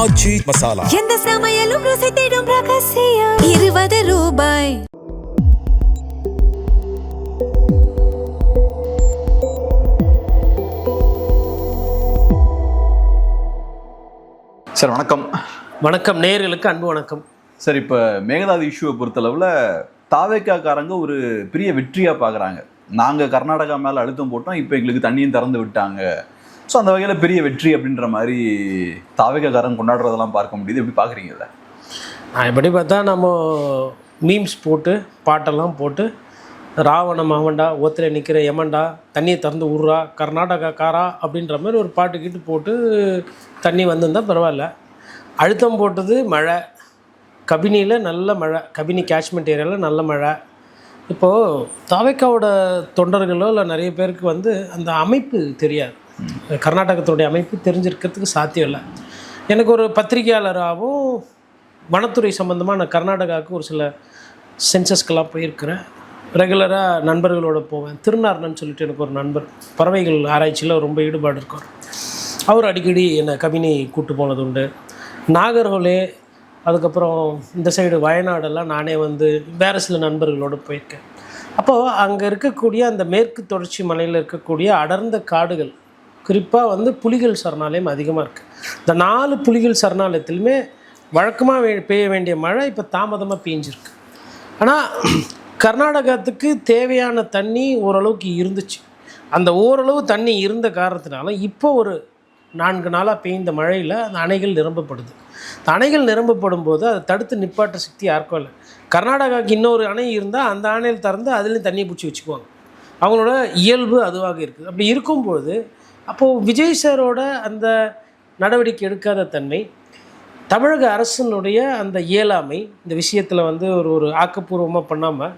ஆச்சி மசாலா. எந்த சமையலும் ருசி தேடும் ரகசியம். 20 ரூபாய். சார் வணக்கம். வணக்கம், நேயர்களுக்கு அன்பு வணக்கம். சார், இப்போ மேகதாது இஷ்யூவை பொறுத்தளவில் தாவேக்காக்காரங்க ஒரு பெரிய வெற்றியாக பார்க்குறாங்க. நாங்கள் கர்நாடகா மேலே அழுத்தம் போட்டோம், இப்போ எங்களுக்கு தண்ணியும் திறந்து விட்டாங்க. ஸோ அந்த வகையில் பெரிய வெற்றி அப்படின்ற மாதிரி தாவேக்காக்காரங்க கொண்டாடுறதெல்லாம் பார்க்க முடியுது. எப்படி பார்க்குறீங்க இதை? நான் எப்படி பார்த்தா நம்ம மீம்ஸ் போட்டு பாட்டெல்லாம் போட்டு ராவண மாவண்டா ஓத்துல நிற்கிற யமண்டா தண்ணியை திறந்து விட்றா கர்நாடகா காரா அப்படின்ற மாதிரி ஒரு பாட்டுக்கிட்டு போட்டு தண்ணி வந்திருந்தால் பரவாயில்ல. அழுத்தம் போட்டது மழை, கபினியில் நல்ல மழை, கபினி கேஷ்மெண்ட் ஏரியாவில் நல்ல மழை. இப்போது தாவேக்காவோட தொண்டர்களோ இல்லை நிறைய பேருக்கு அந்த அமைப்பு தெரியாது. கர்நாடகத்தினுடைய அமைப்பு தெரிஞ்சிருக்கிறதுக்கு சாத்தியம் இல்லை. எனக்கு ஒரு பத்திரிகையாளராகவும் வனத்துறை சம்மந்தமாக நான் கர்நாடகாவுக்கு ஒரு சில சென்சஸ்க்கெல்லாம் போயிருக்கிறேன். ரெகுலராக நண்பர்களோடு போவேன். திருநார்னன்னு சொல்லிட்டு எனக்கு ஒரு நண்பர் பறவைகள் ஆராய்ச்சியில் ரொம்ப ஈடுபாடு இருக்கார். அவர் அடிக்கடி என்னை கபினி கூப்பிட்டு போனது உண்டு. நாகர்கோலே, அதுக்கப்புறம் இந்த சைடு வயநாடெல்லாம் நானே வேறு சில நண்பர்களோடு போயிருக்கேன். அப்போது அங்கே இருக்கக்கூடிய அந்த மேற்கு தொடர்ச்சி மலையில் இருக்கக்கூடிய அடர்ந்த காடுகள், குறிப்பாக புலிகள் சரணாலயம் அதிகமாக இருக்குது. இந்த 4 புலிகள் சரணாலயத்திலுமே வழக்கமாக பெய்ய வேண்டிய மழை இப்போ தாமதமாக பெஞ்சிருக்கு. ஆனால் கர்நாடகத்துக்கு தேவையான தண்ணி ஓரளவுக்கு இருந்துச்சு. அந்த ஓரளவு தண்ணி இருந்த காரணத்தினால இப்போ ஒரு 4 நாளாக பெய்ந்த மழையில் அந்த அணைகள் நிரம்பப்படுது. அந்த அணைகள் நிரம்பப்படும் போது அதை தடுத்து நிப்பாட்ட சக்தி யாருக்கும் இல்லை. கர்நாடகாவுக்கு இன்னொரு அணை இருந்தால் அந்த அணையில் திறந்து அதுலேயும் தண்ணியை பிடிச்சி வச்சுக்குவாங்க. அவங்களோட இயல்பு அதுவாக இருக்குது. அப்படி இருக்கும்போது அப்போது விஜய் சாரோட அந்த நடவடிக்கை எடுக்காத தன்மை, தமிழக அரசினுடைய அந்த இயலாமை இந்த விஷயத்தில் ஒரு ஆக்கப்பூர்வமாக பண்ணாமல்,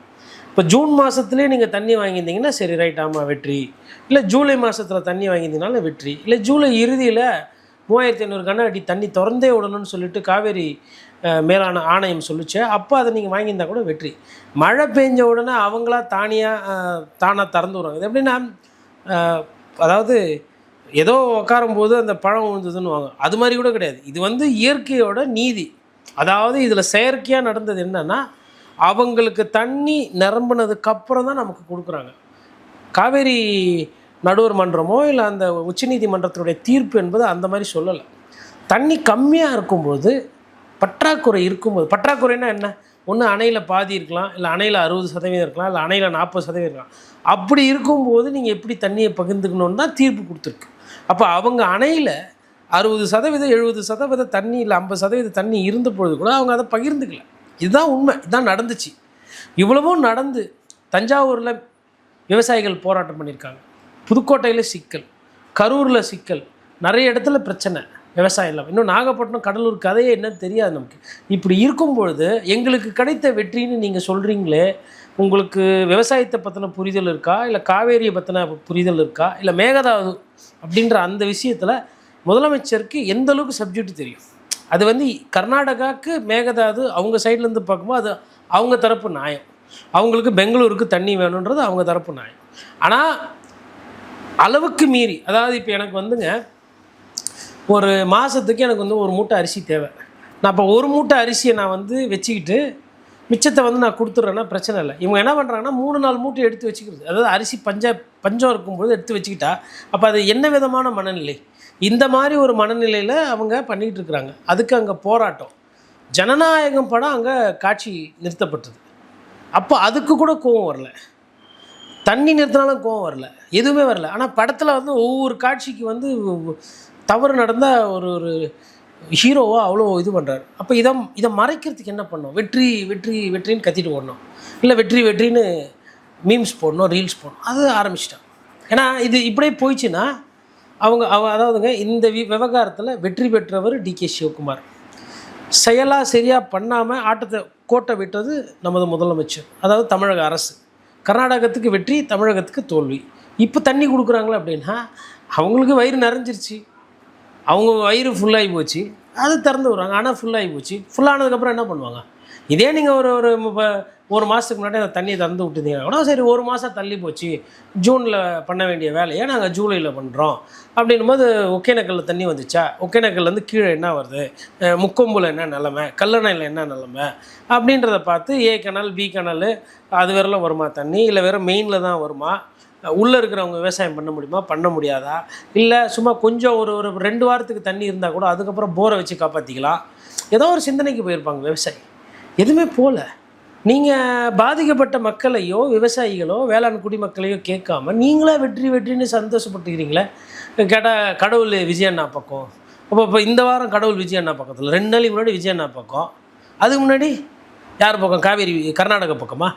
இப்போ ஜூன் மாதத்துலேயே நீங்கள் தண்ணி வாங்கியிருந்தீங்கன்னா சரி, ரைட், ஆமாம் வெற்றி. இல்லை ஜூலை மாதத்தில் தண்ணி வாங்கியிருந்தீங்கனாலும் வெற்றி. இல்லை ஜூலை இறுதியில் 3500 கன அடி தண்ணி திறந்தே விடணும்னு சொல்லிட்டு காவேரி மேலான ஆணையம் சொல்லிச்சு. அப்போ அதை நீங்கள் வாங்கியிருந்தால் கூட வெற்றி. மழை பெஞ்ச உடனே அவங்களா தானாக திறந்து விடுறாங்க. இது எப்படின்னா, அதாவது ஏதோ உட்காரும்போது அந்த பழம் விழுந்ததுன்னு வாங்க, அது மாதிரி கூட கிடையாது. இது இயற்கையோட நீதி. அதாவது இதில் செயற்கையாக நடந்தது என்னென்னா, அவங்களுக்கு தண்ணி நிரம்பினதுக்கப்புறம் தான் நமக்கு கொடுக்குறாங்க. காவேரி நடுவர் மன்றமோ இல்லை அந்த உச்சநீதிமன்றத்தினுடைய தீர்ப்பு என்பது அந்த மாதிரி சொல்லலை. தண்ணி கம்மியாக இருக்கும்போது, பற்றாக்குறை இருக்கும்போது, பற்றாக்குறைன்னா என்ன, ஒன்று அணையில் பாதி இருக்கலாம், இல்லை அணையில் 60% இருக்கலாம், இல்லை அணையில் 40% இருக்கலாம். அப்படி இருக்கும்போது நீங்கள் எப்படி தண்ணியை பகிர்ந்துக்கணுன்னு தான் தீர்ப்பு கொடுத்துருக்கு. அப்போ அவங்க அணையில் 60%, 70% தண்ணி, இல்லை 50% தண்ணி இருந்த பொழுது கூட அவங்க அதை பகிர்ந்துக்கல. இதுதான் உண்மை, இதுதான் நடந்துச்சு. இவ்வளவும் நடந்து தஞ்சாவூரில் விவசாயிகள் போராட்டம் பண்ணியிருக்காங்க, புதுக்கோட்டையில் சிக்கல், கரூரில் சிக்கல், நிறைய இடத்துல பிரச்சனை, விவசாயம் இல்லாமல். இன்னும் நாகப்பட்டினம், கடலூர் கதையே என்னன்னு தெரியாது நமக்கு. இப்படி இருக்கும்பொழுது எங்களுக்கு கிடைத்த வெற்றின்னு நீங்கள் சொல்கிறீங்களே, உங்களுக்கு விவசாயத்தை பற்றின புரிதல் இருக்கா, இல்லை காவேரியை பற்றின புரிதல் இருக்கா, இல்லை மேகதாது அப்படின்ற அந்த விஷயத்தில் முதலமைச்சருக்கு எந்த அளவுக்கு சப்ஜெக்ட் தெரியும்? அது கர்நாடகாவுக்கு மேகதாது அவங்க சைட்லேருந்து பார்க்கும்போது அது அவங்க தரப்பு நியாயம். அவங்களுக்கு பெங்களூருக்கு தண்ணி வேணுன்றது அவங்க தரப்பு நியாயம். ஆனால் அளவுக்கு மீறி, அதாவது இப்போ எனக்கு ஒரு மாதத்துக்கு எனக்கு ஒரு மூட்டை அரிசி தேவை. நான் இப்போ ஒரு மூட்டை அரிசியை நான் வச்சுக்கிட்டு மிச்சத்தை நான் கொடுத்துட்றேன்னா பிரச்சனை இல்லை. இவங்க என்ன பண்ணுறாங்கன்னா 3-4 மூட்டை எடுத்து வச்சுக்கிறது. அதாவது அரிசி பஞ்சம் இருக்கும்போது எடுத்து வச்சுக்கிட்டா அப்போ அது என்ன விதமான மனநிலை? இந்த மாதிரி ஒரு மனநிலையில் அவங்க பண்ணிகிட்டு இருக்கிறாங்க. அதுக்கு அங்கே போராட்டம், ஜனநாயகம் படம் அங்கே காட்சி நிறுத்தப்பட்டது. அப்போ அதுக்கு கூட கோவம் வரல, தண்ணி நிறுத்தினாலும் கோவம் வரல, எதுவுமே வரல. ஆனால் படத்தில் ஒவ்வொரு காட்சிக்கு தவறு நடந்தால் ஒரு ஹீரோவாக அவ்வளோ இது பண்ணுறாரு. அப்போ இதை மறைக்கிறதுக்கு என்ன பண்ணோம்? வெற்றி வெற்றி வெற்றின்னு கத்திட்டு ஓடணும், இல்லை வெற்றி வெற்றின்னு மீம்ஸ் போடணும், ரீல்ஸ் போடணும், அது ஆரம்பிச்சிட்டான். ஏன்னா இது இப்படியே போயிடுச்சுன்னா அதாவதுங்க இந்த விவகாரத்தில் வெற்றி பெற்றவர் DK சிவகுமார். செயலாக சரியாக பண்ணாமல் ஆட்டத்தை கோட்டை விட்டது நமது முதலமைச்சர், அதாவது தமிழக அரசு. கர்நாடகத்துக்கு வெற்றி, தமிழகத்துக்கு தோல்வி. இப்போ தண்ணி கொடுக்குறாங்களே அப்படின்னா அவங்களுக்கு வயிறு நிறைஞ்சிருச்சு, அவங்க வயிறு ஃபுல்லாகி போச்சு, அது திறந்து விட்றாங்க. ஆனால் ஃபுல்லாகி போச்சு. ஃபுல்லானதுக்கப்புறம் என்ன பண்ணுவாங்க? இதே நீங்கள் ஒரு ஒரு மாதத்துக்கு முன்னாடி அந்த தண்ணியை திறந்து விட்டுருந்தீங்கன்னா கூட சரி, ஒரு மாதம் தள்ளி போச்சு, ஜூனில் பண்ண வேண்டிய வேலையை நாங்கள் ஜூலையில் பண்ணுறோம் அப்படின்னும் போது ஒகேனக்கல்லில் தண்ணி வந்துச்சா, ஒகேனக்கல்லேருந்து கீழே என்ன வருது, முக்கொம்பில் என்ன நிலமை, கல்லணையில் என்ன நிலமை அப்படின்றத பார்த்து ஏ கனல் பி கனல் அது வேறலாம் வருமா தண்ணி, இல்லை வேறு மெயினில் தான் வருமா, உள்ளே இருக்கிறவங்க விவசாயம் பண்ண முடியுமா, பண்ண முடியாதா, இல்லை சும்மா கொஞ்சம் ஒரு 2 வாரத்துக்கு தண்ணி இருந்தால் கூட அதுக்கப்புறம் போரை வச்சு காப்பாற்றிக்கலாம், ஏதோ ஒரு சிந்தனைக்கு போயிருப்பாங்க விவசாயி. எதுவுமே போகல. நீங்கள் பாதிக்கப்பட்ட மக்களையோ விவசாயிகளோ வேளாண் குடிமக்களையோ கேட்காம நீங்களே வெற்றின்னு சந்தோஷப்பட்டுக்கிறீங்களே. கேட்டால் கடவுள் விஜயண்ணா பக்கம், இப்போ இந்த வாரம் கடவுள் விஜயண்ணா பக்கத்தில், 2 நாளைக்கு முன்னாடி விஜயண்ணா பக்கம், அதுக்கு முன்னாடி யார் பக்கம், காவேரி கர்நாடகா பக்கமா?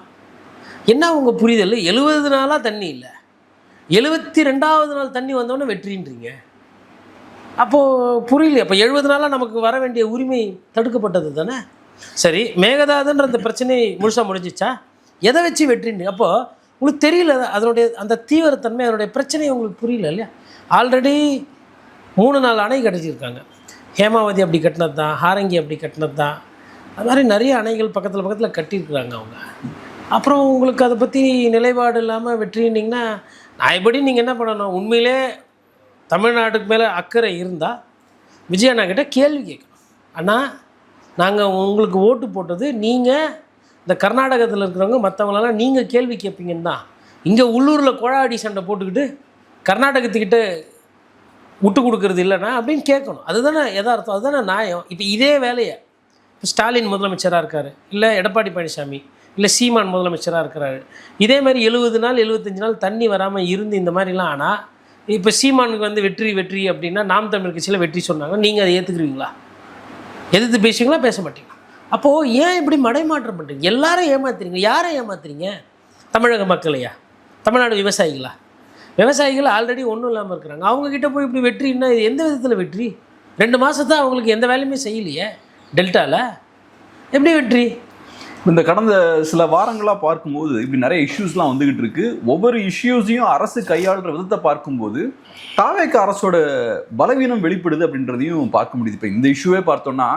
என்ன உங்கள் புரிதல்? 70 நாளாக தண்ணி இல்லை, 72வது நாள் தண்ணி வந்தோடனே வெற்றின்றீங்க. அப்போது புரியல. அப்போ 70 நாளாக நமக்கு வர வேண்டிய உரிமை தடுக்கப்பட்டது தானே. சரி, மேகதாதுன்ற அந்த பிரச்சனை முழுசாக முடிஞ்சிச்சா? எதை வச்சு வெற்றின்னு? அப்போது உங்களுக்கு தெரியல அதனுடைய அந்த தீவிரத்தன்மை, அதனுடைய பிரச்சனை உங்களுக்கு புரியல இல்லையா? ஆல்ரெடி 3-4 அணை கட்டிச்சிருக்காங்க. ஹேமாவதி அப்படி கட்டினது தான், ஹாரங்கி அப்படி கட்டினது தான், அது மாதிரி நிறைய அணைகள் பக்கத்தில் கட்டியிருக்கிறாங்க அவங்க. அப்புறம் உங்களுக்கு அதை பற்றி நிலைப்பாடு இல்லாமல் வெற்றினீங்கன்னா நான் எப்படி நீங்கள் என்ன பண்ணணும்? உண்மையிலே தமிழ்நாட்டுக்கு மேலே அக்கறை இருந்தால் விஜயண்ணா கிட்ட கேள்வி கேட்கணும். ஆனால் நாங்கள் உங்களுக்கு ஓட்டு போட்டது நீங்கள் இந்த கர்நாடகத்தில் இருக்கிறவங்க மற்றவங்களெல்லாம் நீங்கள் கேள்வி கேட்பீங்கன்னு தான். இங்கே உள்ளூரில் குழாடி சண்டை போட்டுக்கிட்டு கர்நாடகத்துக்கிட்ட விட்டு கொடுக்கறது இல்லைன்னா அப்படின்னு கேட்கணும். அதுதானே எதார்த்தம், அதுதானே நியாயம். இப்போ இதே வேலையை இப்போ ஸ்டாலின் முதலமைச்சராக இருக்கார், இல்லை எடப்பாடி பழனிசாமி, இல்லை சீமான் முதலமைச்சராக இருக்கிறாரு, இதே மாதிரி 70 நாள் 75 நாள் தண்ணி வராமல் இருந்து இந்த மாதிரிலாம். ஆனால் இப்போ சீமானுக்கு வந்து வெற்றி அப்படின்னா நாம் தமிழ் கட்சியில் வெற்றி சொன்னாங்க, நீங்கள் அதை ஏற்றுக்குருவீங்களா? எதிர்த்து பேசுவீங்களா, பேச மாட்டீங்க? அப்போது ஏன் இப்படி மடைமாற்றம் பண்ணுறீங்க? எல்லாரும் ஏமாத்துறீங்க. யாரை ஏமாத்துறீங்க? தமிழக மக்களையா? தமிழ்நாடு விவசாயிகளா? விவசாயிகள் ஆல்ரெடி ஒன்றும் இல்லாமல் இருக்கிறாங்க. அவங்கக்கிட்ட போய் இப்படி வெற்றின்னா இது எந்த விதத்தில் வெற்றி? 2 மாதத்தான் அவங்களுக்கு எந்த வேலையுமே செய்யலையே டெல்டாவில், எப்படி வெற்றி? இந்த கடந்த சில வாரங்களாக பார்க்கும்போது இப்படி நிறைய இஷ்யூஸ்லாம் வந்துகிட்டு இருக்கு. ஒவ்வொரு இஷ்யூஸையும் அரசு கையாளுற விதத்தை பார்க்கும்போது தாவேக அரசோட பலவீனம் வெளிப்படுது அப்படின்றதையும் பார்க்க முடியுது. இப்போ இந்த இஷ்யூவே பார்த்தோன்னா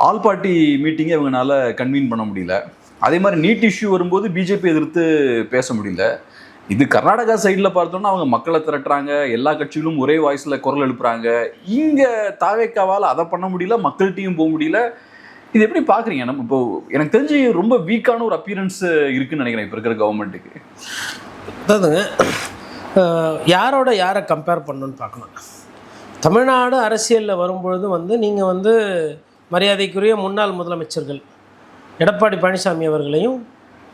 ஆல் பார்ட்டி மீட்டிங்கை இவங்களால கன்வீன் பண்ண முடியல. அதே மாதிரி நீட் இஷ்யூ வரும்போது பிஜேபி எதிர்த்து பேச முடியல. இது கர்நாடகா சைடில் பார்த்தோன்னா அவங்க மக்களை திரட்டுறாங்க, எல்லா கட்சிகளும் ஒரே வாய்ஸில் குரல் எழுப்புறாங்க. இங்கே தாவேக்காவால் அதை பண்ண முடியல, மக்கள்கிட்டையும் போக முடியல. இது எப்படி பார்க்குறீங்க? நம்ம இப்போ எனக்கு தெரிஞ்சு ரொம்ப வீக்கான ஒரு அப்பியரன்ஸ் இருக்குன்னு நினைக்கிறேன் இப்போ இருக்கிற கவர்மெண்ட்டுக்கு. அதாவதுங்க, யாரோட யாரை கம்பேர் பண்ணணுன்னு பார்க்கணும். தமிழ்நாடு அரசியலில் வரும்பொழுது நீங்கள் மரியாதைக்குரிய முன்னாள் முதலமைச்சர்கள் எடப்பாடி பழனிசாமி அவர்களையும்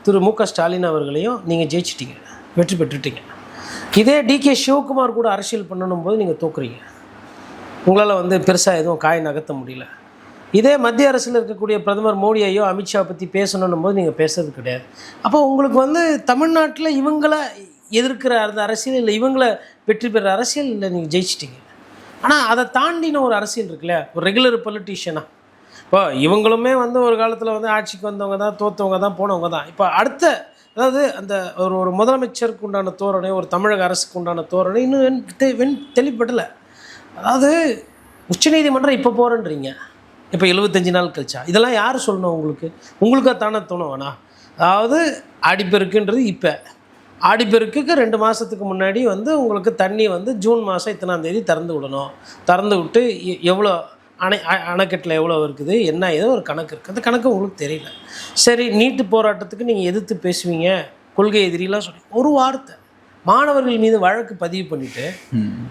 திரு மு.க. ஸ்டாலின் அவர்களையும் நீங்கள் ஜெயிச்சிட்டிங்க, வெற்றி பெற்றுட்டீங்க. இதே டிகே சிவகுமார் கூட அரசியல் பண்ணணும் போது நீங்கள் தோக்குறீங்க. உங்களால் பெருசாக எதுவும் காய் நகர்த்த முடியல. இதே மத்திய அரசில் இருக்கக்கூடிய பிரதமர் மோடியையோ அமித்ஷா பற்றி பேசணும் போது நீங்கள் பேசுறது கிடையாது. அப்போ உங்களுக்கு தமிழ்நாட்டில் இவங்களை எதிர்க்கிற அந்த அரசியல் இல்லை, இவங்களை வெற்றி பெற அரசியல் இல்லை, நீங்கள் ஜெயிச்சிட்டிங்க. ஆனால் அதை தாண்டின ஒரு அரசியல் இருக்குல்ல, ஒரு ரெகுலர் பொலிட்டீஷியனாக. இப்போ இவங்களுமே ஒரு காலத்தில் ஆட்சிக்கு வந்தவங்க தான், தோற்றவங்க தான், போனவங்க தான். இப்போ அடுத்த அதாவது அந்த ஒரு முதலமைச்சருக்கு உண்டான தோரணை, ஒரு தமிழக அரசுக்கு உண்டான தோரணை இன்னும் தெளிவுபடலை. அதாவது உச்சநீதிமன்றம் இப்போ போகிறேன்றீங்க, இப்போ 75 நாள் கழிச்சா இதெல்லாம் யார் சொல்லணும்? உங்களுக்காக தானே தோணும் வேணா. அதாவது ஆடிப்பெருக்குன்றது இப்போ ஆடிப்பெருக்குக்கு 2 மாதத்துக்கு முன்னாடி உங்களுக்கு தண்ணி ஜூன் மாதம் இத்தனாம் தேதி திறந்து விடணும். திறந்து விட்டு எவ்வளோ அணைக்கட்டில் எவ்வளோ இருக்குது, என்ன ஏதோ ஒரு கணக்கு இருக்குது. அந்த கணக்கு உங்களுக்கு தெரியல. சரி, நீட்டு போராட்டத்துக்கு நீங்கள் எதிர்த்து பேசுவீங்க, கொள்கை எதிரிலாம் சொல்லி ஒரு வார்த்தை மாணவர்கள் மீது வழக்கு பதிவு பண்ணிவிட்டு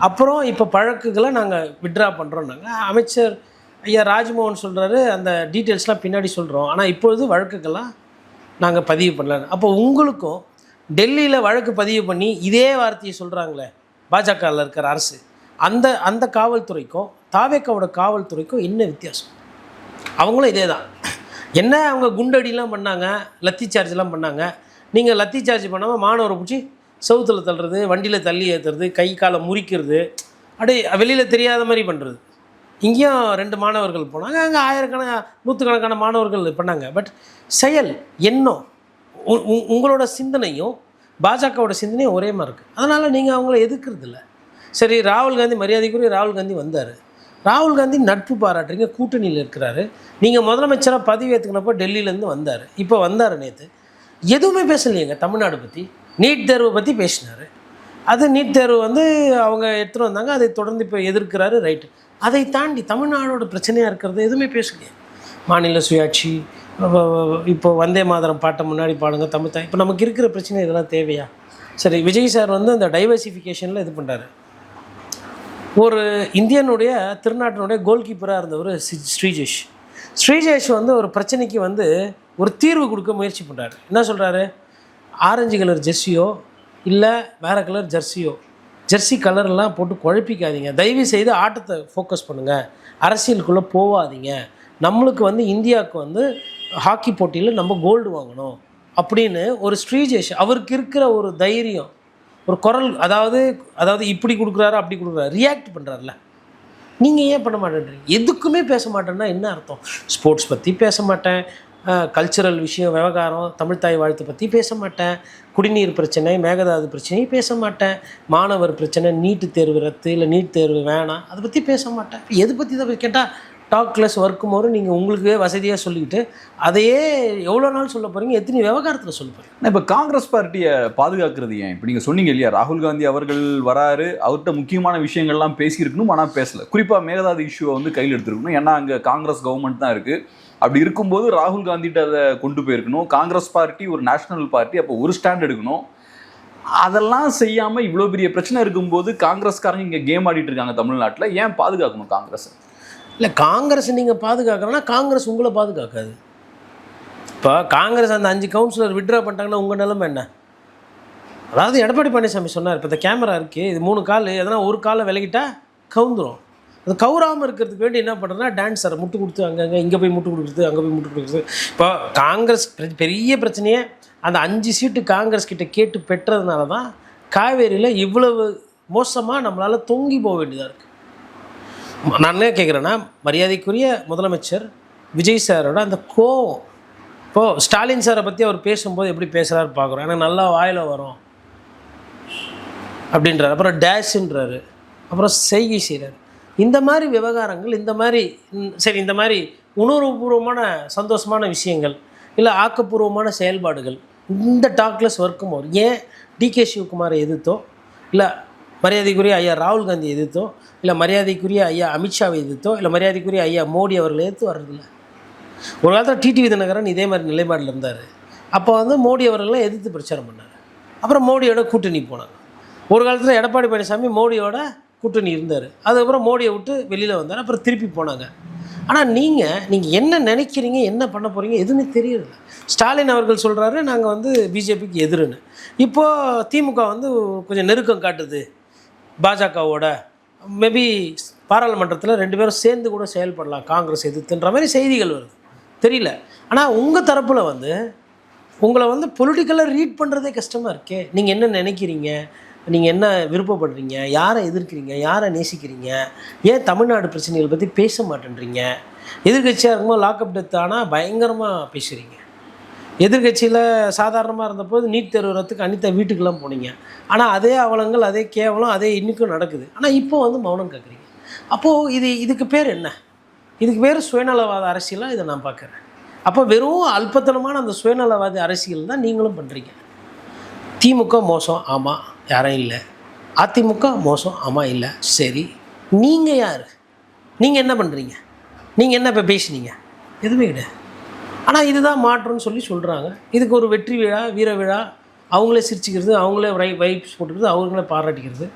அப்புறம் இப்போ வழக்குகளை நாங்கள் விட்ரா பண்ணுறோன்னாங்க. அமைச்சர் ஐயா ராஜ்மோகன் சொல்கிறாரு, அந்த டீட்டெயில்ஸ்லாம் பின்னாடி சொல்கிறோம், ஆனால் இப்பொழுது வழக்குக்கெல்லாம் நாங்கள் பதிவு பண்ணலான்னு. அப்போ உங்களுக்கும் டெல்லியில் வழக்கு பதிவு பண்ணி இதே வார்த்தையை சொல்கிறாங்களே பாஜகவில் இருக்கிற அரசு, அந்த காவல்துறைக்கும் தாவேக்காவோட காவல்துறைக்கும் என்ன வித்தியாசம்? அவங்களும் இதே தான். என்ன அவங்க குண்டடிலாம் பண்ணாங்க, லத்தி சார்ஜ்லாம் பண்ணாங்க. நீங்கள் லத்தி சார்ஜ் பண்ணாமல் மாணவரை பிடிச்சி செவுத்தில் தள்ளுறது, வண்டியில் தள்ளி ஏற்றுறது, கை காலை முறிக்கிறது, அப்படியே வெளியில் தெரியாத மாதிரி பண்ணுறது. இங்கேயும் 2 மாணவர்கள் போனாங்க, அங்கே நூற்றுக்கணக்கான மாணவர்கள் பண்ணாங்க. பட் செயல் எண்ணம் உங்களோட சிந்தனையும் பாஜகவோட சிந்தனையும் ஒரே மாதிரி இருக்குது. அதனால் நீங்கள் அவங்கள எதிர்க்கிறது இல்லை. சரி, ராகுல் காந்தி, மரியாதைக்குரிய ராகுல் காந்தி வந்தார். ராகுல் காந்தி நட்பு பாராட்டுறீங்க, கூட்டணியில் இருக்கிறாரு. நீங்கள் முதலமைச்சராக பதவி ஏற்றுக்கினப்போ டெல்லியிலேருந்து வந்தார், இப்போ வந்தார் நேற்று. எதுவுமே பேசலையேங்க தமிழ்நாடு பற்றி. நீட் தேர்வை பற்றி பேசினார். அது நீட் தேர்வு வந்து அவங்க எடுத்துகிட்டு வந்தாங்க, அதை தொடர்ந்து இப்போ எதிர்க்கிறாரு, ரைட்டு. அதை தாண்டி தமிழ்நாடோட பிரச்சனையாக இருக்கிறது எதுவுமே பேசலையே. மாநில சுயாட்சி, இப்போ வந்தே மாதரம் பாட்டை முன்னாடி பாடுங்க தமிழ் தான். இப்போ நமக்கு இருக்கிற பிரச்சனை இதெல்லாம் தேவையா? சரி, விஜய் சார் வந்து அந்த டைவர்சிஃபிகேஷனில் இது பண்ணுறாரு. ஒரு இந்தியனுடைய திருநாட்டினுடைய கோல் கீப்பராக இருந்தவர் ஸ்ரீஜேஷ் வந்து ஒரு பிரச்சனைக்கு வந்து ஒரு தீர்வு கொடுக்க முயற்சி பண்ணுறாரு. என்ன சொல்கிறாரு? ஆரஞ்சு கலர் ஜெர்சியோ இல்லை வேறு கலர் ஜெர்சி கலர்லாம் போட்டு குழப்பிக்காதீங்க, தயவு செய்து ஆட்டத்தை ஃபோக்கஸ் பண்ணுங்கள், அரசியலுக்குள்ளே போகாதீங்க, நம்மளுக்கு வந்து இந்தியாவுக்கு வந்து ஹாக்கி போட்டியில் நம்ம கோல்டு வாங்கணும் அப்படின்னு ஒரு ஸ்ரீஜேஷ் அவருக்கு இருக்கிற ஒரு தைரியம், ஒரு குரல், அதாவது இப்படி கொடுக்குறாரு அப்படி கொடுக்குறாரு, ரியாக்ட் பண்ணுறாருல. நீங்கள் ஏன் பண்ண மாட்டேன்றீங்க? எதுக்குமே பேச மாட்டேன்னா என்ன அர்த்தம்? ஸ்போர்ட்ஸ் பற்றி பேச மாட்டேன், கல்ச்சுரல் விஷயம், விவகாரம், தமிழ்த்தாய் வாழ்த்து பற்றி பேச மாட்டேன், குடிநீர் பிரச்சனை, மேகதாது பிரச்சனை பேச மாட்டேன், மாணவர் பிரச்சனை, நீட்டு தேர்வு ரத்து இல்லை நீட் தேர்வு வேணாம், அதை பற்றி பேச மாட்டேன். எது பற்றி தான் கேட்டால் டாக்லெஸ் ஒர்க்கும் போது நீங்கள் உங்களுக்கு வசதியாக சொல்லிக்கிட்டு அதையே எவ்வளோ நாள் சொல்ல போகிறீங்க? எத்தனை விவகாரத்தில் சொல்ல போகிறீங்க? இப்போ காங்கிரஸ் பார்ட்டியை பாதுகாக்கிறது ஏன்? இப்போ நீங்கள் சொன்னீங்க இல்லையா, ராகுல் காந்தி அவர்கள் வராரு, அவர்கிட்ட முக்கியமான விஷயங்கள்லாம் பேசியிருக்கணும், ஆனால் பேசலை. குறிப்பாக மேகதாது இஷ்யூவை வந்து கையில் எடுத்துருக்கணும். ஏன்னா அங்கே காங்கிரஸ் கவர்மெண்ட் தான் இருக்குது. அப்படி இருக்கும்போது ராகுல் காந்திகிட்ட அதை கொண்டு போயிருக்கணும். காங்கிரஸ் பார்ட்டி ஒரு நேஷனல் பார்ட்டி, அப்போ ஒரு ஸ்டாண்ட் எடுக்கணும். அதெல்லாம் செய்யாமல் இவ்வளோ பெரிய பிரச்சனை இருக்கும்போது காங்கிரஸ்காரங்க இங்கே கேம் ஆடிட்டு இருக்காங்க தமிழ்நாட்டில். ஏன் பாதுகாக்கணும் காங்கிரஸ்? இல்லை, காங்கிரஸ் நீங்கள் பாதுகாக்கணும்னா காங்கிரஸ் உங்களை பாதுகாக்காது. இப்போ காங்கிரஸ் அந்த 5 கவுன்சிலர் விட்ரா பண்ணிட்டாங்கன்னா உங்கள் நிலைமை என்ன? அதாவது எடப்பாடி பழனிசாமி சொன்னார், இப்போ இந்த கேமரா இருக்குது, இது 3 கால், எதனா ஒரு காலை விலகிட்டால் கவுந்துடும். அது கவுராமல் இருக்கிறதுக்கு வேண்டி என்ன பண்ணுறதுனா டான்ஸரை முட்டு கொடுத்து அங்கங்கே இங்கே போய் முட்டு கொடுக்குறது, அங்கே போய் முட்டு கொடுக்குறது. இப்போ காங்கிரஸ் பெரிய பிரச்சனையே அந்த 5 சீட்டு காங்கிரஸ் கிட்ட கேட்டு பெற்றதுனால தான் காவேரியில் இவ்வளவு மோசமாக நம்மளால் தொங்கி போக வேண்டியதாக இருக்குது. நான் என்ன கேட்குறேன்னா, மரியாதைக்குரிய முதலமைச்சர் விஜய் சாரோட அந்த கோவம், இப்போது ஸ்டாலின் சாரை பற்றி அவர் பேசும்போது எப்படி பேசுகிறாரு பார்க்குறோம். எனக்கு நல்லா வாயில் வரும் அப்படின்றார், அப்புறம் டேஷுன்றாரு, அப்புறம் செய்கை செய்கிறார். இந்த மாதிரி விவகாரங்கள், இந்த மாதிரி சரி, இந்த மாதிரி உணர்வுபூர்வமான சந்தோஷமான விஷயங்கள் இல்லை ஆக்கப்பூர்வமான செயல்பாடுகள், இந்த டாக்லெஸ் ஒர்க்கும் வரும். ஏன் டிகே சிவகுமாரை எதிர்த்தோ இல்லை மரியாதைக்குரிய ஐயா ராகுல் காந்தி எதிர்த்தோ இல்லை மரியாதைக்குரிய ஐயா அமித்ஷாவை எதிர்த்தோ இல்லை மரியாதைக்குரிய ஐயா மோடி அவர்களை எதிர்த்து வர்றதில்லை. ஒரு காலத்தில் டிடிவி தினகரன் இதே மாதிரி நிலைப்பாடில் இருந்தார். அப்போ வந்து மோடி அவர்களை எதிர்த்து பிரச்சாரம் பண்ணார். அப்புறம் மோடியோட கூட்டணி போனாங்க. ஒரு காலத்தில் எடப்பாடி பழனிசாமி மோடியோட கூட்டணி இருந்தார். அதுக்கப்புறம் மோடியை விட்டு வெளியில் வந்தார். அப்புறம் திருப்பி போனாங்க. ஆனால் நீங்கள் என்ன நினைக்கிறீங்க, என்ன பண்ண போகிறீங்க எதுவுமே தெரியல. ஸ்டாலின் அவர்கள் சொல்கிறாரு நாங்கள் வந்து பிஜேபிக்கு எதிர்ன்னு. இப்போது திமுக வந்து கொஞ்சம் நெருக்கம் காட்டுது பாஜகவோட, மேபி பாராளுமன்றத்தில் 2 பேரும் சேர்ந்து கூட செயல்படலாம் காங்கிரஸ் எதிர்த்துன்ற மாதிரி செய்திகள் வருது. தெரியல. ஆனால் உங்கள் தரப்பில் வந்து உங்களை வந்து பொலிட்டிக்கலாக ரீட் பண்ணுறதே கஷ்டமாக இருக்கே. நீங்கள் என்ன நினைக்கிறீங்க, நீங்கள் என்ன விருப்பப்படுறீங்க, யாரை எதிர்க்கிறீங்க, யாரை நேசிக்கிறீங்க, ஏன் தமிழ்நாடு பிரச்சனைகளை பற்றி பேச மாட்டேன்றீங்க? எதிர்கட்சியாக இருக்கும்போது லாக்அப் டெத் ஆனால் பயங்கரமாக பேசுகிறீங்க. எதிர்கட்சியில் சாதாரணமாக இருந்தபோது நீட் தேர்வு ரத்துக்கு அனிதா வீட்டுக்கெல்லாம் போனீங்க. ஆனால் அதே அவலங்கள், அதே கேவலம், அதே இன்றைக்கும் நடக்குது. ஆனால் இப்போ வந்து மௌனம் கேட்குறீங்க. அப்போது இதுக்கு பேர் என்ன? இதுக்கு பேர் சுயநலவாத அரசியலாக இதை நான் பார்க்குறேன். அப்போ வெறும் அல்பத்தனமான அந்த சுயநலவாத அரசியல் தான் நீங்களும் பண்ணுறீங்க. திமுக மோசம், ஆமாம், யாரும் இல்லை. அதிமுக மோசம், ஆமாம், இல்லை. சரி, நீங்கள் யார்? நீங்கள் என்ன பண்ணுறீங்க? நீங்கள் என்ன இப்போ பேசுனீங்க? எதுவுமே கிடையாது. ஆனால் இதுதான் மாற்றம்னு சொல்கிறாங்க. இதுக்கு ஒரு வெற்றி விழா, வீர விழா, அவங்களே சிரிச்சிக்கிறது, அவங்களே வைப்ஸ் போட்டுக்கிறது, அவங்களே பாராட்டிக்கிறது.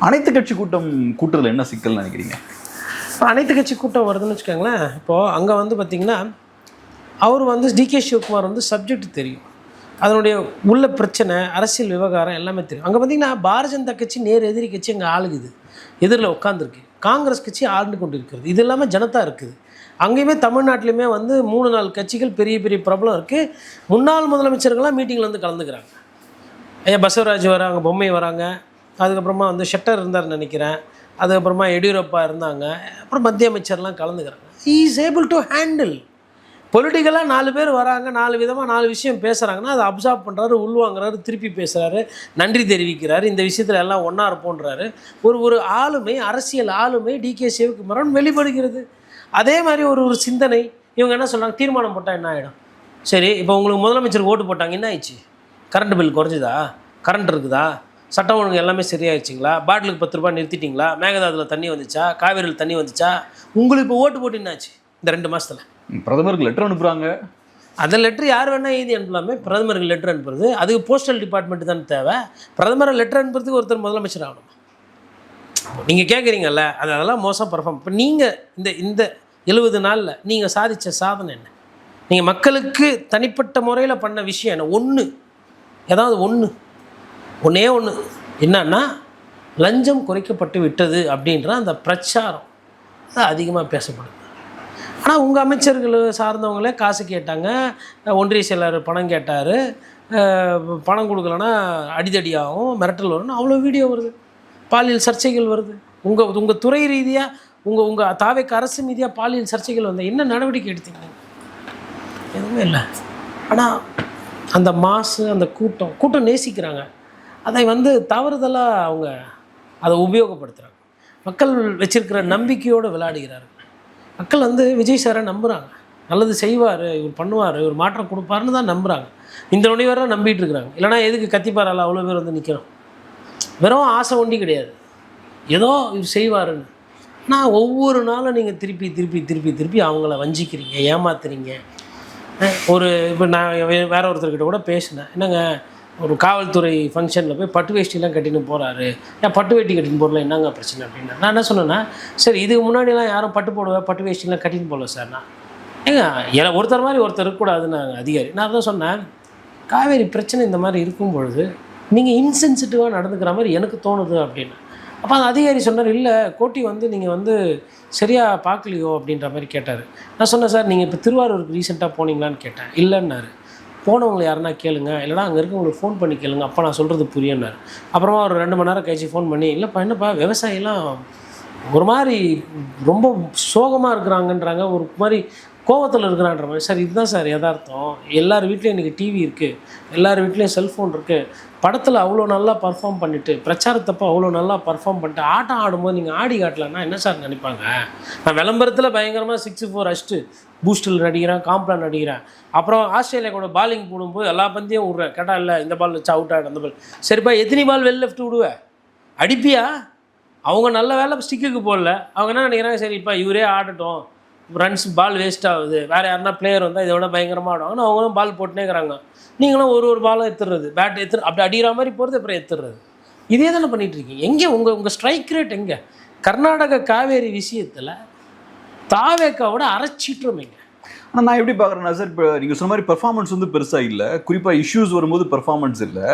அனைத்து கட்சி கூட்டம் கூட்டுறதுல என்ன சிக்கல்னு நினைக்கிறீங்க? இப்போ அனைத்து கட்சி கூட்டம் வருதுன்னு வச்சுக்கோங்களேன். இப்போது அங்கே வந்து பார்த்திங்கன்னா அவர் வந்து டிகே சிவகுமார் வந்து சப்ஜெக்ட் தெரியும், அதனுடைய உள்ள பிரச்சனை, அரசியல் விவகாரம் எல்லாமே தெரியும். அங்கே பார்த்திங்கன்னா பாரதிய ஜனதா கட்சி நேர் எதிரி கட்சி அங்கே ஆளுகுது, எதிரில் உட்காந்துருக்கு. காங்கிரஸ் கட்சி ஆழ்ந்து கொண்டு இருக்கிறது. இது இல்லாமல் ஜனதா இருக்குது. அங்கேயுமே தமிழ்நாட்டிலையுமே வந்து 3-4 கட்சிகள் பெரிய பெரிய பிரபலம் இருக்குது. முன்னாள் முதலமைச்சர்கள்லாம் மீட்டிங்கில் வந்து கலந்துக்கிறாங்க. ஐயா பசவராஜ் வராங்க, பொம்மை வராங்க, அதுக்கப்புறமா வந்து ஷெட்டர் இருந்தார்னு நினைக்கிறேன், அதுக்கப்புறமா எடியூரப்பா இருந்தாங்க, அப்புறம் மத்திய அமைச்சர்லாம் கலந்துக்கிறாங்க. He is able to handle பொலிட்டிக்கலாக 4 பேர் வராங்க, 4 விதமாக 4 விஷயம் பேசுகிறாங்கன்னா அதை அப்சார்ப் பண்ணுறாரு, உள்வாங்கிறாரு, திருப்பி பேசுகிறாரு, நன்றி தெரிவிக்கிறாரு, இந்த விஷயத்தில் எல்லாம் ஒன்றா இருப்போன்றாரு. ஒரு ஆளுமை, அரசியல் ஆளுமை டிகே சிவகுமாரன் வெளிப்படுகிறது. அதே மாதிரி ஒரு சிந்தனை. இவங்க என்ன சொல்கிறாங்க, தீர்மானம் போட்டால் என்ன ஆகிடும்? சரி, இப்போ உங்களுக்கு முதலமைச்சருக்கு ஓட்டு போட்டாங்க, என்ன ஆயிடுச்சு? Current bill குறைஞ்சிதா? கரண்ட் இருக்குதா? சட்டம் ஒழுங்கு எல்லாமே சரியாயிடுச்சிங்களா? பாட்டிலுக்கு 10 ரூபாய் நிறுத்திட்டிங்களா? மேகதாதுல தண்ணி வந்துச்சா? காவேரியில் தண்ணி வந்துச்சா? உங்களுக்கு இப்போ ஓட்டு போட்டு என்னாச்சு இந்த 2 மாதத்தில்? பிரதமருக்கு லெட்டர் அனுப்புகிறாங்க. அந்த லெட்ரு யார் வேணால் எழுதி அனுப்பலாமே. பிரதமருக்கு லெட்டர் அனுப்புறது அதுக்கு போஸ்டல் டிபார்ட்மெண்ட்டு தான் தேவை. பிரதமரை லெட்டர் அனுப்புறதுக்கு ஒருத்தர் முதலமைச்சர் ஆகணும். நீங்கள் கேட்குறீங்கல்ல, அதெல்லாம் மோசம் பர்ஃபார்ம். இப்போ நீங்கள் இந்த 70 நாளில் நீங்கள் சாதித்த சாதனை என்ன? நீங்கள் மக்களுக்கு தனிப்பட்ட முறையில் பண்ண விஷயம் என்ன? ஏதாவது ஒன்றே ஒன்று என்னன்னா, லஞ்சம் குறைக்கப்பட்டு விட்டது அப்படின்ற அந்த பிரச்சாரம் அது அதிகமாக பேசப்படுது. ஆனால் உங்கள் அமைச்சர்கள் சார்ந்தவங்களே காசு கேட்டாங்க, ஒன்றிய செயலர் பணம் கேட்டார், பணம் கொடுக்கலன்னா அடிதடியாகும், மிரட்டல் வரும்னு அவ்வளோ வீடியோ வருது, பாலியல் சர்ச்சைகள் வருது. உங்கள் துறை ரீதியாக உங்கள் தாவேக்கு அரசு மீதியாக பாலியல் சர்ச்சைகள் வந்தால் என்ன நடவடிக்கை எடுத்தீங்க? எதுவுமே இல்லை. ஆனால் அந்த மாசு, அந்த கூட்டம் நேசிக்கிறாங்க. அதை தவறுதலாக அவங்க அதை உபயோகப்படுத்துகிறாங்க. மக்கள் வச்சிருக்கிற நம்பிக்கையோடு விளையாடுகிறார்கள். மக்கள் விஜய் சாரை நம்புகிறாங்க, நல்லது செய்வார், இவர் பண்ணுவார், இவர் மாற்றம் கொடுப்பாருன்னு தான் நம்புகிறாங்க. இந்த நொடி வரை நம்பிட்டு இருக்கிறாங்க. இல்லைனா எதுக்கு கத்திப்பாரால் அவ்வளோ பேர் நிற்கிறோம்? வெறும் ஆசை ஒண்டி கிடையாது, ஏதோ இவர் செய்வாருன்னு. ஆனால் ஒவ்வொரு நாளும் நீங்கள் திருப்பி திருப்பி திருப்பி திருப்பி அவங்கள வஞ்சிக்கிறீங்க, ஏமாத்துறீங்க. இப்போ நான் வேற ஒருத்தர்கிட்ட கூட பேசினேன். என்னங்க, ஒரு காவல்துறை ஃபங்க்ஷனில் போய் பட்டு வேஷ்டிலாம் கட்டின்னு போகிறாரு, ஏன் பட்டு வேட்டி கட்டின்னு போடல, என்னங்க பிரச்சனை அப்படின்னா, நான் என்ன சொன்னேன்னா, சரி இதுக்கு முன்னாடிலாம் யாரும் பட்டு வேஷ்டிலாம் கட்டின்னு போடல சார். நான் ஏங்க ஒருத்தர் மாதிரி ஒருத்தர் இருக்கக்கூடாதுன்னு அதிகாரி. நான் தான் சொன்னேன், காவேரி பிரச்சனை இந்த மாதிரி இருக்கும் பொழுது நீங்கள் இன்சென்சிட்டிவாக நடந்துக்கிற மாதிரி எனக்கு தோணுது அப்படின்னு. அப்போ அந்த அதிகாரி சொன்னார், இல்லை கோட்டி நீங்கள் சரியாக பார்க்கலையோ அப்படின்ற மாதிரி கேட்டார். நான் சொன்னேன், சார் நீங்கள் இப்போ திருவாரூருக்கு ரீசெண்டாக போனீங்களான்னு கேட்டேன். இல்லைன்னாரு. போனவங்களை யாருன்னா கேளுங்க, இல்லைனா அங்கே இருக்கவங்களுக்கு ஃபோன் பண்ணி கேளுங்க, அப்போ நான் சொல்கிறது புரியன்னாரு. அப்புறமா ஒரு 2 மணி நேரம் கழிச்சு ஃபோன் பண்ணி, இல்லைப்பா என்னப்பா விவசாயிலாம் ஒரு மாதிரி ரொம்ப சோகமாக இருக்கிறாங்கன்றாங்க, ஒரு மாதிரி கோவத்தில் இருக்கிறான்ற மாதிரி. சார் இதுதான் சார் யதார்த்தம். எல்லார் வீட்லேயும் இன்றைக்கி டிவி இருக்குது, எல்லார் வீட்லேயும் செல்ஃபோன் இருக்குது. படத்தில் அவ்வளோ நல்லா பர்ஃபார்ம் பண்ணிவிட்டு, பிரச்சாரத்தப்போ அவ்வளோ நல்லா பர்ஃபார்ம் பண்ணிட்டு ஆட்டம் ஆடும்போது நீங்கள் ஆடி காட்டலன்னா என்ன சார் நினைப்பாங்க? நான் விளம்பரத்தில் பயங்கரமாக 6-4 அடிச்சுட்டு பூஸ்டில் நடிக்கிறேன், காம்ப்ளான் நடிக்கிறேன். அப்புறம் ஆஸ்திரேலியா கூட பாலிங் போடும்போது எல்லா பந்தையும் விட்றேன். கேட்டால் இல்லை இந்த பால் வச்சு அவுட் ஆகிடும், அந்த பால். சரிப்பா எத்தனை பால் வெளில லெஃப்ட் விடுவேன்? அடிப்பியா? அவங்க நல்ல வேலை ஸ்டிக்குக்கு போடல. அவங்க என்ன நினைக்கிறாங்க, சரிப்பா இவரே ஆடட்டும், ரன்ஸ் பால் வேஸ்ட் ஆகுது, வேறு யாருன்னா பிளேயர் வந்தால் இதோட பயங்கரமாக ஆடுவாங்கன்னு அவங்களும் பால் போட்டுனே இருக்கிறாங்க. நீங்களும் ஒரு பாலும் எடுத்துடுறது, பேட் அப்படி அடிக்கிற மாதிரி போகிறது, அப்புறம் எடுத்துடுறது. இதே தானே பண்ணிகிட்டு இருக்கீங்க. எங்கே உங்கள் ஸ்ட்ரைக் ரேட் எங்கே? கர்நாடக காவேரி விஷயத்தில் தாவேக்காவோட அரைச்சீட்டுறமைங்க. ஆனால் நான் எப்படி பார்க்குறேன்னா சார், இப்போ நீங்கள் சொன்ன மாதிரி பெர்ஃபார்மன்ஸ் பெருசாக இல்லை, குறிப்பாக இஷ்யூஸ் வரும்போது பெர்ஃபார்மன்ஸ் இல்லை.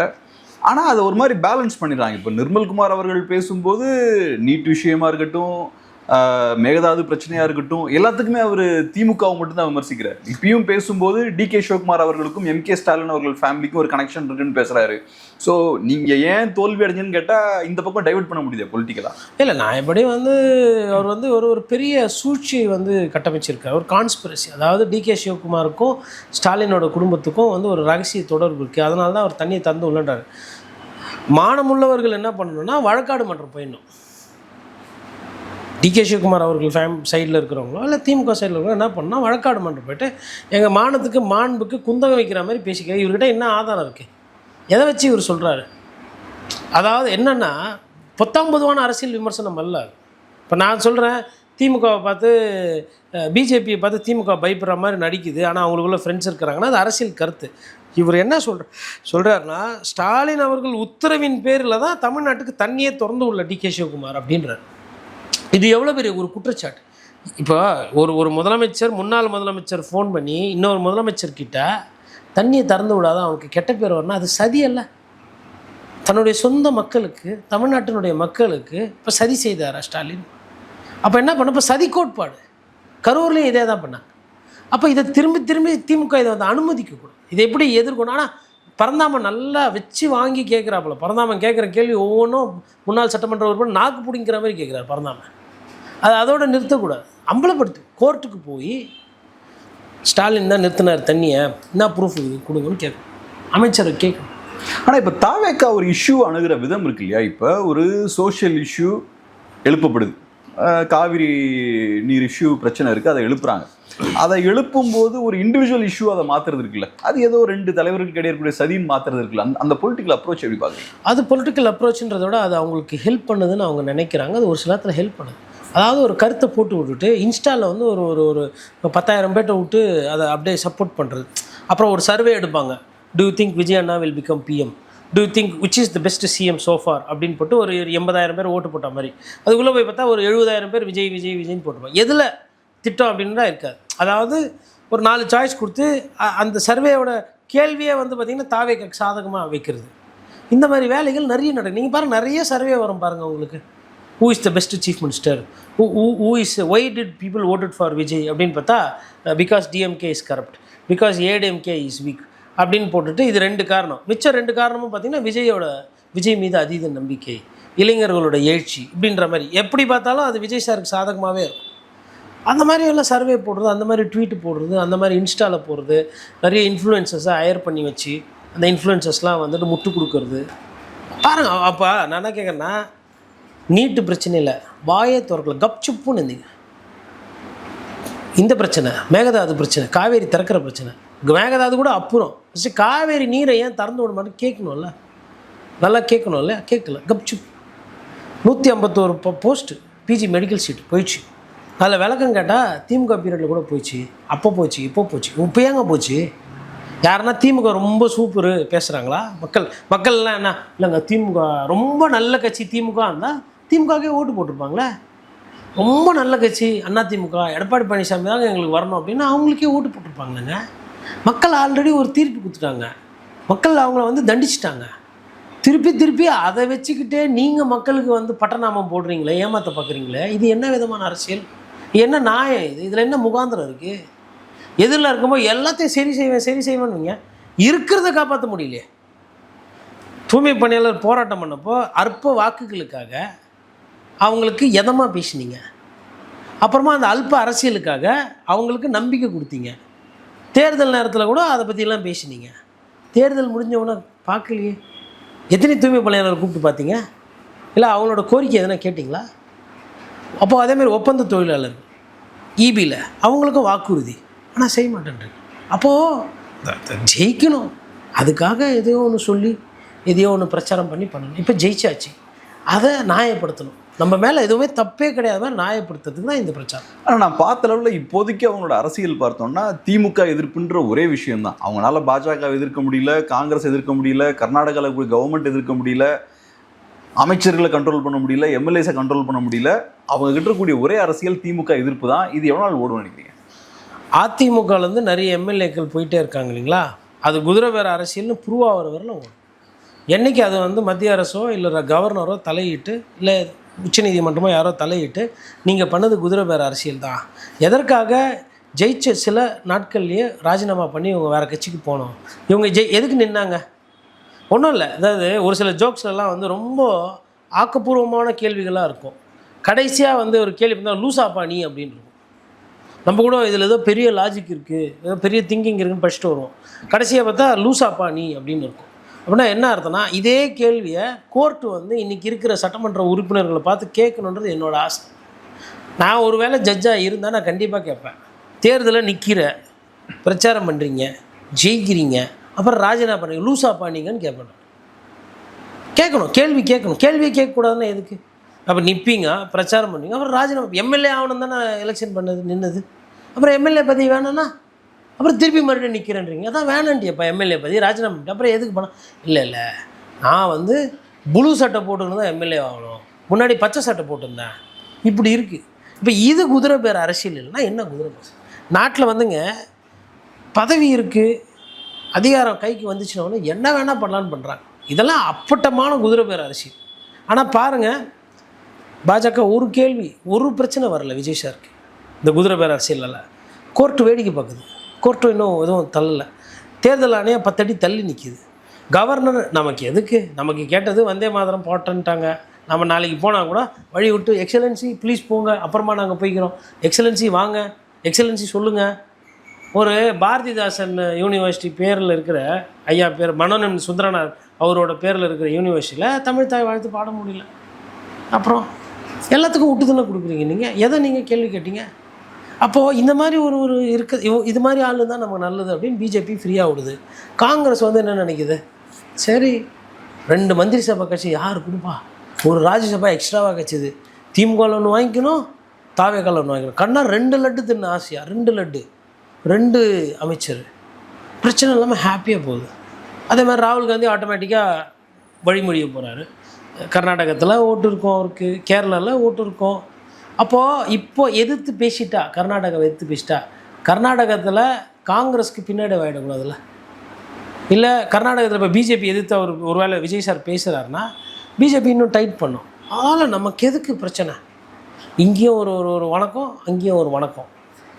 ஆனால் அதை ஒரு மாதிரி பேலன்ஸ் பண்ணிடுறாங்க. இப்போ நிர்மல்குமார் அவர்கள் பேசும்போது நீட் விஷயமா இருக்கட்டும், மேகதாது பிரச்சனையாக இருக்கட்டும், எல்லாத்துக்குமே அவர் திமுகவை மட்டும்தான் விமர்சிக்கிறார். இப்பயும் பேசும்போது DK சிவகுமார் அவர்களுக்கும் MK ஸ்டாலின் அவர்கள் ஃபேமிலிக்கும் ஒரு கனெக்ஷன் இருக்குன்னு பேசுகிறாரு. ஸோ நீங்கள் ஏன் தோல்வி அடைஞ்சுன்னு கேட்டால் இந்த பக்கம் டைவர்ட் பண்ண முடியுது பொலிட்டிக்கலாக? இல்லை, நான் எப்படி அவர் ஒரு பெரிய சூழ்ச்சியை கட்டமைச்சிருக்கார், ஒரு கான்ஸ்பிரசி. அதாவது DK சிவகுமாருக்கும் ஸ்டாலினோட குடும்பத்துக்கும் ஒரு ரகசிய தொடர்பு இருக்குது. அதனால தான் அவர் தண்ணியை தந்து உள்ளாண்டார். மானமுள்ளவர்கள் என்ன பண்ணணும்னா வழக்காடு மன்றம் போயிடணும். DK சிவகுமார் அவர்கள் சைடில் இருக்கிறவங்களோ இல்லை திமுக சைடில் இருக்கிறவங்க என்ன பண்ணால் வழக்காடு மன்றம் போய்ட்டு எங்கள் மாண்புக்கு குந்தகம் வைக்கிற மாதிரி பேசிக்கிறேன். இவர்கிட்ட என்ன ஆதாரம் இருக்குது? எதை வச்சு இவர் சொல்கிறாரு? அதாவது என்னென்னா, 19 அரசியல் விமர்சனம் அல்ல. இப்போ நான் சொல்கிறேன், திமுகவை பார்த்து பிஜேபியை பார்த்து திமுக பயப்படுற மாதிரி நடிக்குது, ஆனால் அவங்களுக்குள்ள ஃப்ரெண்ட்ஸ் இருக்கிறாங்கன்னா அது அரசியல் கருத்து. இவர் என்ன சொல்கிறாருன்னா, ஸ்டாலின் அவர்கள் உத்தரவின் பேரில் தான் தமிழ்நாட்டுக்கு தண்ணியே திறந்து உள்ள DK சிவகுமார் அப்படின்றார். இது எவ்வளோ பெரிய ஒரு குற்றச்சாட்டு. இப்போ ஒரு முதலமைச்சர், முன்னாள் முதலமைச்சர் ஃபோன் பண்ணி இன்னொரு முதலமைச்சர்கிட்ட தண்ணியை திறந்து விடாத அவனுக்கு கெட்ட பேர் வரணும், அது சதி அல்ல? தன்னுடைய சொந்த மக்களுக்கு, தமிழ்நாட்டினுடைய மக்களுக்கு இப்போ சதி செய்தாரா ஸ்டாலின்? அப்போ என்ன பண்ண, இப்போ சதி கோட்பாடு கரூர்லேயும் இதே தான் பண்ணாங்க. அப்போ இதை திரும்பி திமுக இதை அனுமதிக்கக்கூடாது. இதை எப்படி எதிர்க்கணும்? ஆனால் பரந்தாமன் நல்லா வச்சு வாங்கி கேட்குறாப்புல. பரந்தாமன் கேட்குற கேள்வி ஒவ்வொன்றும் முன்னாள் சட்டமன்ற உறுப்பினர் நாக்கு பிடிங்கிற மாதிரி கேட்குறாரு பரந்தாமன். அதோட நிறுத்தக்கூடாது, அம்பலப்படுத்து, கோர்ட்டுக்கு போய் ஸ்டாலின் தான் நிறுத்தினார் தண்ணியை, என்ன ப்ரூஃப் கொடுங்கன்னு கேட்கணும், அமைச்சரை கேட்கணும். ஆனால் இப்போ தாவேக்கா ஒரு இஷ்யூ அணுகிற விதம் இருக்கு இல்லையா? இப்போ ஒரு சோஷியல் இஷ்யூ எழுப்பப்படுது, காவிரி நீர் இஷ்யூ பிரச்சனை இருக்குது, அதை எழுப்புறாங்க. அதை எழுப்பும்போது ஒரு இண்டிவிஜுவல் இஷ்யூ அதை மாற்றுறது இருக்குல்ல, அது ஏதோ 2 தலைவர்களுக்கு இடையே இருக்கக்கூடிய சதின்னு மாற்றுறது இருக்குல்ல, அந்த பொலிட்டிக்கல் அப்ரோச் எப்படி பார்க்குறீங்க? அது பொலிட்டிக்கல் அப்ரோச்ன்றத விட அது அவங்களுக்கு ஹெல்ப் பண்ணுதுன்னு அவங்க நினைக்கிறாங்க. அது ஒரு சில நேரத்தில் ஹெல்ப் பண்ணுது. அதாவது ஒரு கருத்தை போட்டு விட்டுட்டு இன்ஸ்டாவில் வந்து ஒரு ஒரு ஒரு 10,000 பேர்ட்ட விட்டு அதை அப்படியே சப்போர்ட் பண்ணுறது. அப்புறம் ஒரு சர்வே எடுப்பாங்க. டூ யூ திங்க் விஜய் அண்ணா will become PM, do you think which is the best CM so far அப்படின்னு போட்டு ஒரு 80,000 பேர் ஓட்டு போட்ட மாதிரி. அதுக்குள்ளே போய் பார்த்தா ஒரு 70,000 பேர் விஜய் விஜய் விஜய்ன்னு போட்டுப்பாங்க. எதில் திட்டம் அப்படின்னா இருக்காது. அதாவது ஒரு 4 சாய்ஸ் கொடுத்து அந்த சர்வேயோட கேள்வியே வந்து பார்த்திங்கன்னா தாவேக்கு சாதகமாக வைக்கிறது. இந்த மாதிரி வேலைகள் நிறைய நடக்கும். நீங்கள் பாருங்கள், நிறைய சர்வே வரும் பாருங்கள் உங்களுக்கு. Who is the best chief minister, who is why did people voted for Vijay அப்படின்னு பார்த்தா because DMK is corrupt, because ADMK is weak அப்படின்னு போட்டுட்டு இது 2 காரணம். மிச்சம் 2 காரணமும் பார்த்திங்கன்னா விஜய் மீது அதீத நம்பிக்கை, இளைஞர்களோட எழுச்சி இப்படின்ற மாதிரி. எப்படி பார்த்தாலும் அது விஜய் சாருக்கு சாதகமாகவே இருக்கும். அந்த மாதிரி எல்லாம் சர்வே போடுறது, அந்த மாதிரி ட்வீட்டு போடுறது, அந்த மாதிரி இன்ஸ்டாவில் போடுறது, நிறைய இன்ஃப்ளூயன்சஸை ஹையர் பண்ணி வச்சு அந்த இன்ஃப்ளூயன்சஸ்லாம் வந்துட்டு முட்டு கொடுக்குறது பாருங்கள். அப்போ நான் என்ன கேட்குறேன்னா, நீட்டு பிரச்சனை இல்லை, வாயே திறக்கல, கப்சுப்புன்னு இருந்தீங்க. இந்த பிரச்சனை, மேகதாது பிரச்சனை, காவேரி திறக்கிற பிரச்சனை, மேகதாது கூட அப்புறம் காவேரி நீரை ஏன் திறந்து விட மாட்டேன் கேட்கணும்ல, நல்லா கேட்கணும்ல, கேட்கல, கப்சுப். 151 போஸ்ட்டு பிஜி மெடிக்கல் சீட் போயிடுச்சு. அதில் விளக்கம் கேட்டால் திமுக பீரியடில் கூட போயிடுச்சு, அப்போ போச்சு, இப்போ போச்சு, இப்போ ஏங்க போச்சு? யாருன்னா திமுக ரொம்ப சூப்பரு பேசுகிறாங்களா? மக்கள்லாம் என்ன இல்லைங்க, திமுக ரொம்ப நல்ல கட்சி, திமுக இருந்தால் திமுகவே ஓட்டு போட்டிருப்பாங்களே. ரொம்ப நல்ல கட்சி அண்ணா திமுக, எடப்பாடி பழனிசாமி தாங்க எங்களுக்கு வரணும் அப்படின்னு அவங்களுக்கே ஓட்டு போட்டிருப்பாங்களேங்க. மக்கள் ஆல்ரெடி ஒரு தீர்ப்பு கொடுத்துட்டாங்க, மக்கள் அவங்கள வந்து தண்டிச்சிட்டாங்க. திருப்பி அதை வச்சுக்கிட்டே நீங்கள் மக்களுக்கு வந்து பட்டநாமம் போடுறீங்களே, ஏமாற்ற பார்க்குறீங்களே, இது என்ன விதமான அரசியல்? என்ன நியாயம் இது? இதில் என்ன முகாந்திரம் இருக்குது? எதிரில் இருக்கும்போது எல்லாத்தையும் சரி செய்வேன்னு இருக்கிறத காப்பாற்ற முடியலையே. தூய்மை பணியாளர் போராட்டம் பண்ணப்போ அற்ப வாக்குகளுக்காக அவங்களுக்கு எதமாக பேசினீங்க. அப்புறமா அந்த அல்ப அரசியலுக்காக அவங்களுக்கு நம்பிக்கை கொடுத்தீங்க. தேர்தல் நேரத்தில் கூட அதை பற்றிலாம் பேசினீங்க. தேர்தல் முடிஞ்சவொன்னே பார்க்கலையே. எத்தனை தூய்மை பணியாளர் கூப்பிட்டு பார்த்தீங்க? இல்லை அவங்களோட கோரிக்கை எதனா கேட்டிங்களா? அப்போது அதேமாதிரி ஒப்பந்த தொழிலாளர் இபியில் அவங்களுக்கும் வாக்குறுதி, ஆனால் செய்ய மாட்டேன்றீங்க. அப்போது ஜெயிக்கணும், அதுக்காக எதையோ ஒன்று சொல்லி எதையோ ஒன்று பிரச்சாரம் பண்ணணும். இப்போ ஜெயிச்சாச்சு, அதை நியாயப்படுத்தணும். நம்ம மேலே எதுவுமே தப்பே கிடையாது மாதிரி நியாயப்படுத்துறதுக்கு தான் இந்த பிரச்சாரம். ஆனால் நான் பார்த்த அளவில் இப்போதைக்கு அவங்களோட அரசியல் பார்த்தோம்னா திமுக எதிர்ப்புன்ற ஒரே விஷயம்தான். அவங்களால பாஜக எதிர்க்க முடியல, காங்கிரஸ் எதிர்க்க முடியல, கர்நாடகாவில் கவர்மெண்ட் எதிர்க்க முடியல, அமைச்சர்களை கண்ட்ரோல் பண்ண முடியல, எம்எல்ஏஸை கண்ட்ரோல் பண்ண முடியல. அவங்க கிட்ட இருக்கக்கூடிய ஒரே அரசியல் திமுக எதிர்ப்பு தான். இது எவ்வளோ நாள் ஓடும் நினைக்கிறீங்க? அதிமுகலேருந்து நிறைய எம்எல்ஏக்கள் போயிட்டே இருக்காங்க இல்லைங்களா? அது குதிரை வேறு அரசியல்னு ப்ரூவ் ஆகிற வரல ஓடும். என்றைக்கு அது வந்து மத்திய அரசோ இல்லை கவர்னரோ தலையிட்டு, இல்லை உச்சநீதிமன்றமோ யாரோ தலையிட்டு நீங்கள் பண்ணது குதிரை வேறு அரசியல் தான், எதற்காக ஜெயிச்ச சில நாட்கள்லேயே ராஜினாமா பண்ணி இவங்க வேறு கட்சிக்கு போனோம், இவங்க எதுக்கு நின்னாங்க? ஒன்றும் இல்லை. அதாவது ஒரு சில ஜோக்ஸ்லாம் வந்து ரொம்ப ஆக்கப்பூர்வமான கேள்விகளாக இருக்கும். கடைசியாக வந்து ஒரு கேள்வி பண்ணால் லூசாப்பா நீ அப்படின்னு இருக்கும். நம்ம கூட இதில் ஏதோ பெரிய லாஜிக் இருக்குது, ஏதோ பெரிய திங்கிங் இருக்குதுன்னு படிச்சுட்டு வருவோம். கடைசியாக பார்த்தா லூசாப்பா நீ அப்படின்னு இருக்கும். அப்படின்னா என்ன அர்த்தம்னா, இதே கேள்வியை கோர்ட்டு வந்து இன்றைக்கி இருக்கிற சட்டமன்ற உறுப்பினர்களை பார்த்து கேட்கணுன்றது என்னோடய ஆசை. நான் ஒரு வேளை ஜட்ஜாக இருந்தால் நான் கண்டிப்பாக கேட்பேன். தேர்தலில் நிற்கிற, பிரச்சாரம் பண்ணுறீங்க, ஜெயிக்கிறீங்க, அப்புறம் ராஜினாமா பண்ணுறீங்க, லூசாப்பா நீங்கன்னு கேட்பேன். கேள்வி கேட்கணும். கேள்வியை கேட்கக்கூடாதுன்னா எதுக்கு? அப்போ நிற்பீங்க, பிரச்சாரம் பண்ணுவீங்க, அப்புறம் ராஜினாமா. எம்எல்ஏ ஆகணும் தானே எலெக்ஷன் நின்னது. அப்புறம் எம்எல்ஏ பதவி வேணும்னா அப்புறம் திருப்பி மறுபடியும் நிற்கிறேன்றீங்க. அதான் வேணாண்டியப்பா எம்எல்ஏ பதவி, ராஜினாமா பண்ணிட்டு அப்புறம் எதுக்கு பண்ண? இல்லை நான் வந்து ப்ளூ சட்டை போட்டுன்னு தான் எம்எல்ஏ ஆகணும், முன்னாடி பச்சை சட்டை போட்டிருந்தேன், இப்படி இருக்குது. இப்போ இது குதிரை பேர் அரசியல் இல்லைன்னா என்ன குதிரை பேர்? நாட்டில் வந்துங்க பதவி இருக்குது, அதிகாரம் கைக்கு வந்துச்சுன்னா என்ன வேணால் பண்ணலான்னு பண்ணுறாங்க. இதெல்லாம் அப்பட்டமான குதிரை பேர் அரசியல். ஆனால் பாருங்கள், பாஜக ஒரு கேள்வி, ஒரு பிரச்சனை வரல விஜய் சாருக்கு இந்த குதிரை பேர் அரசியலில். கோர்ட்டு வேடிக்கை பார்க்குது, கோர்ட்டு இன்னும் எதுவும் தள்ளலை. தேர்தல் ஆணையம் 10 அடி தள்ளி நிற்கிது. கவர்னர் நமக்கு எதுக்கு, நமக்கு கேட்டது வந்தே மாதரம் போட்டேன்ட்டாங்க. நம்ம நாளைக்கு போனால் கூட வழி விட்டு எக்ஸலன்சி ப்ளீஸ் போங்க, அப்புறமா நாங்கள் போய்க்கிறோம், எக்ஸலன்சி வாங்க, எக்ஸலன்சி சொல்லுங்கள். ஒரு பாரதிதாசன் யூனிவர்சிட்டி பேரில் இருக்கிற ஐயா பேர் மனோன்மணி சுந்தரனார் அவரோட பேரில் இருக்கிற யூனிவர்சிட்டியில் தமிழ் தாய் வாழ்த்து பாட முடியல. அப்புறம் எல்லாத்துக்கும் விட்டு தானே கொடுக்குறீங்க நீங்கள். எதை நீங்கள் கேள்வி கேட்டீங்க? அப்போது இந்த மாதிரி ஒரு இது மாதிரி ஆளு தான் நமக்கு நல்லது அப்படின்னு பிஜேபி ஃப்ரீயாக விடுது. காங்கிரஸ் வந்து என்ன நினைக்குது, சரி 2 மந்திரி சபை கட்சி யார் கொடுப்பா, ஒரு ராஜ்யசபா எக்ஸ்ட்ராவாக கட்சிது, திமுகவில் ஒன்று வாங்கிக்கணும், தாவேக்கால ஒன்று வாங்கிக்கணும். கண்ணா 2 லட்டு தின்னு ஆசையா, 2 லட்டு 2 அமைச்சர், பிரச்சனை இல்லாமல் ஹாப்பியாக போகுது. அதே மாதிரி ராகுல் காந்தி ஆட்டோமேட்டிக்காக வழிமொழிய போகிறாரு. கர்நாடகத்தில் ஓட்டு இருக்கும் அவருக்கு, கேரளாவில் ஓட்டு இருக்கும். அப்போது இப்போ எதிர்த்து பேசிட்டா, கர்நாடகாவை எதிர்த்து பேசிட்டா, கர்நாடகத்தில் காங்கிரஸுக்கு பின்னாடி ஆகிடக்கூடாதுல்ல. இல்லை கர்நாடகத்தில் இப்போ பிஜேபி எதிர்த்து அவர் ஒருவேளை விஜய் சார் பேசுகிறாருன்னா பிஜேபி இன்னும் டைட் பண்ணும். அதனால் நமக்கு எதுக்கு பிரச்சனை? இங்கேயும் ஒரு வணக்கம், அங்கேயும் ஒரு வணக்கம்,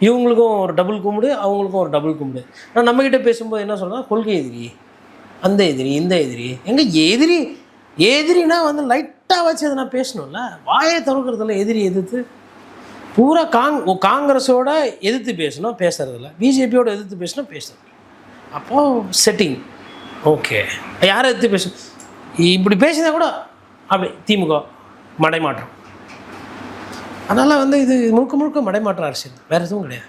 இவங்களுக்கும் ஒரு டபுள் கும்பிடு, அவங்களுக்கும் ஒரு டபுள் கும்பிடு. நான் நம்மக்கிட்ட பேசும்போது என்ன சொல்கிறேன், கொள்கை எதிரி, அந்த எதிரி, இந்த எதிரி. எங்கே எதிரினா வந்து லைட்டாக வச்சு அதை நான் பேசணும்ல, வாயை திறக்கிறதுல எதிரி எதிர்த்து பூரா காங்கிரஸோட எதிர்த்து பேசணும், பேசுறதில்ல. பிஜேபியோட எதிர்த்து பேசணும், பேசுறது. அப்போது செட்டிங் ஓகே. யாரை எதிர்த்து பேசணும், இப்படி பேசினா கூட அப்படி திமுக மடைமாற்றம். அதனால் வந்து இது முழுக்க மடைமாற்ற அரசியல், வேறு எதுவும் கிடையாது.